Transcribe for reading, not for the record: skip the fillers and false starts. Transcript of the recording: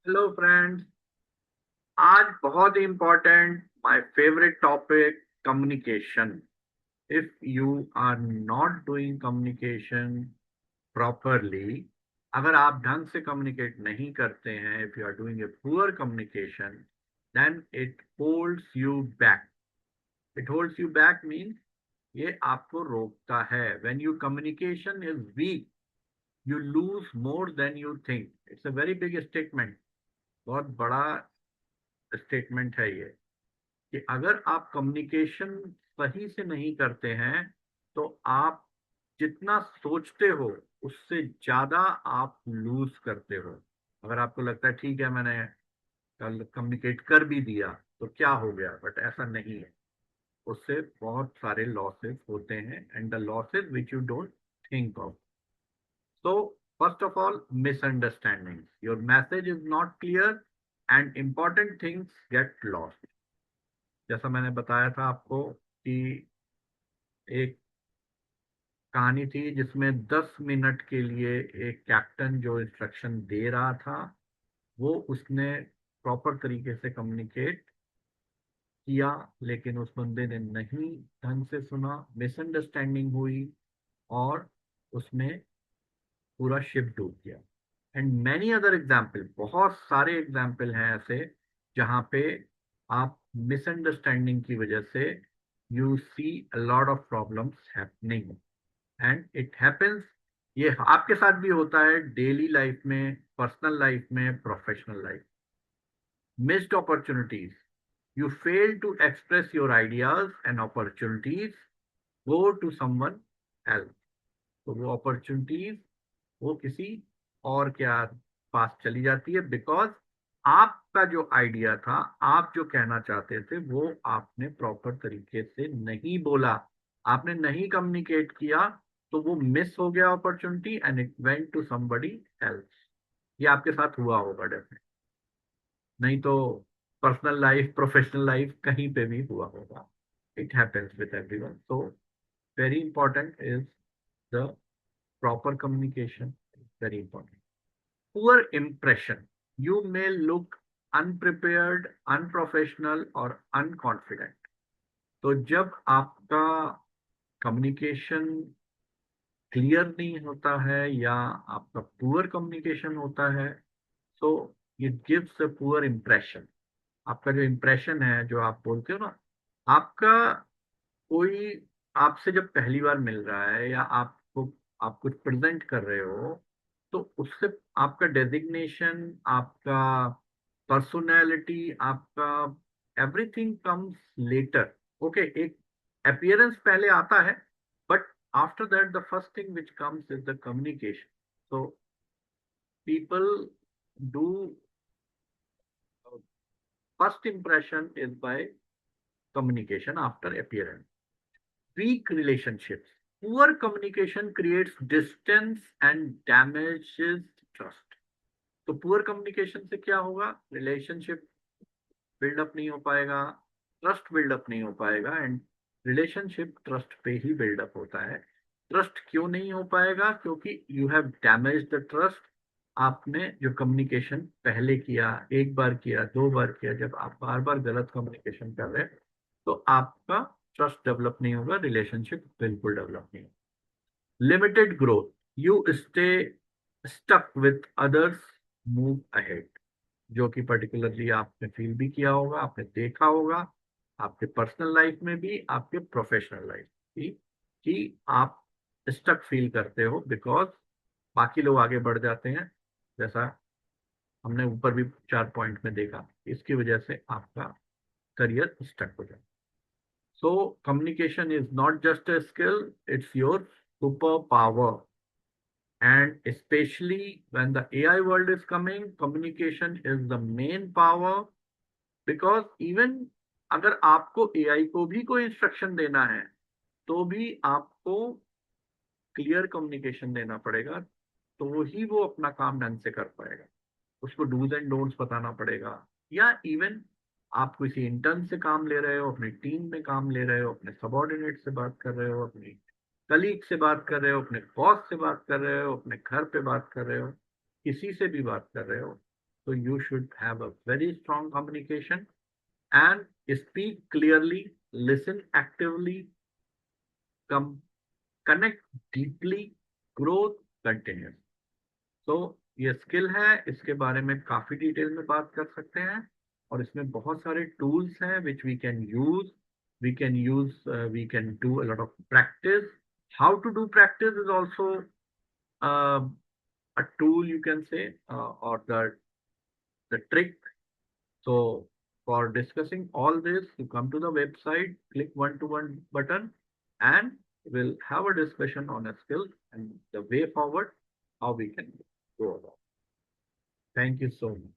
Hello friends. आज बहुत ही important my favourite topic communication. If you are not doing communication properly, अगर आप ढंग से कम्युनिकेट नहीं करते हैं, if you are doing a poor communication, then it holds you back. It holds you back means ये आपको रोकता है। When your communication is weak, you lose more than you think. It's a very big statement, बहुत बड़ा statement है ये, कि अगर आप कम्युनिकेशन सही से नहीं करते हैं तो आप जितना सोचते हो उससे ज्यादा आप लूज करते हो। अगर आपको लगता है ठीक है, मैंने कल कम्युनिकेट कर भी दिया तो क्या हो गया, बट ऐसा नहीं है। उससे बहुत सारे लॉसेस होते हैं, and the losses which you don't think of. So first of all, misunderstanding, your message is not clear and important things get lost. जैसा मैंने बताया था आपको कि एक कहानी थी जिसमें 10 मिनट के लिए एक कैप्टन जो इंस्ट्रक्शन दे रहा था, वो उसने प्रॉपर तरीके से कम्युनिकेट किया, लेकिन उस बंदे ने नहीं ढंग से सुना, मिसअंडरस्टैंडिंग हुई, और उसने पूरा शिप डूब गया। एंड मैनी अदर एग्जाम्पल, बहुत सारे एग्जाम्पल हैं ऐसे, जहाँ पे आप मिसअंडरस्टैंडिंग की वजह से you see a lot of problems happening, and it happens. ये आपके साथ भी होता है, डेली लाइफ में, पर्सनल लाइफ में, professional life. Missed opportunities, you fail to express your ideas and opportunities go to someone else. तो वो अपॉर्चुनिटीज वो किसी और के पास चली जाती है, बिकॉज आपका जो आइडिया था, आप जो कहना चाहते थे, वो आपने प्रॉपर तरीके से नहीं बोला, आपने नहीं कम्युनिकेट किया, तो वो मिस हो गया opportunity and it went to somebody else. ये आपके साथ हुआ होगा डेफिनेटली, नहीं तो पर्सनल लाइफ, प्रोफेशनल लाइफ, कहीं पे भी हुआ होगा। It happens with everyone. So very important is the proper communication, very important. Poor impression, you may look unprepared, unprofessional or unconfident. तो जब आपका कम्युनिकेशन क्लियर नहीं होता है या आपका पुअर कम्युनिकेशन होता है, तो it gives a poor impression. आपका जो इम्प्रेशन है, जो आप बोलते हो ना, आपका कोई आपसे जब पहली बार मिल रहा है या आपको आप कुछ प्रेजेंट कर रहे हो, तो उससे आपका डेजिग्नेशन, आपका पर्सनालिटी, आपका एवरीथिंग कम्स लेटर। ओके, एक अपियरेंस पहले आता है, but after that the first thing which comes is the communication. So people do, first impression is by communication after appearance. Weak relationships. Poor communication creates distance and damages trust. तो poor communication से क्या होगा, relationship buildup नहीं हो पाएगा, trust buildup नहीं हो पाएगा, एंड रिलेशनशिप ट्रस्ट पे ही बिल्डअप होता है। ट्रस्ट क्यों नहीं हो पाएगा? क्योंकि you have damage the trust. आपने जो कम्युनिकेशन पहले किया, एक बार किया, दो बार किया, जब आप बार बार गलत कम्युनिकेशन कर रहे हैं, तो आपका ट्रस्ट डेवलप नहीं होगा, रिलेशनशिप बिल्कुल डेवलप नहीं होगा। Limited growth, you stay stuck with others, move ahead. जो कि पर्टिकुलरली आपने फील भी किया होगा, आपने देखा होगा, आपके पर्सनल लाइफ में भी, आपके प्रोफेशनल लाइफ भी, कि आप स्टक फील करते हो बिकॉज बाकी लोग आगे बढ़ जाते हैं, जैसा हमने ऊपर भी 4 पॉइंट में देखा। इसकी वजह से आपका करियर स्टक हो जाए। So communication is not just a skill, it's your superpower. And especially when the AI world is coming, communication is the main power. Because even अगर आपको एआई को भी कोई इंस्ट्रक्शन देना है, तो भी आपको क्लियर कम्युनिकेशन देना पड़ेगा, तो वो अपना काम ढंग से कर पाएगा। उसको डूज एंड डोंट्स बताना पड़ेगा। या इवन आप किसी इंटर्न से काम ले रहे हो, अपनी टीम में काम ले रहे हो, अपने सबॉर्डिनेट से बात कर रहे हो, अपनी कलीग से बात कर रहे हो, अपने बॉस से बात कर रहे हो, अपने घर पे बात कर रहे हो, किसी से भी बात कर रहे हो, So you should have a very strong communication and speak clearly, listen actively, connect deeply, growth continues. तो ये स्किल है, इसके बारे में काफी डिटेल में बात कर सकते हैं और इसमें बहुत सारे टूल्स हैं which we can use. We can do a lot of practice. How to do practice is also a tool, you can say, or the trick. So for discussing all this, you come to the website, click one-to-one button, and we'll have a discussion on a skill and the way forward, how we can go about. Thank you so much.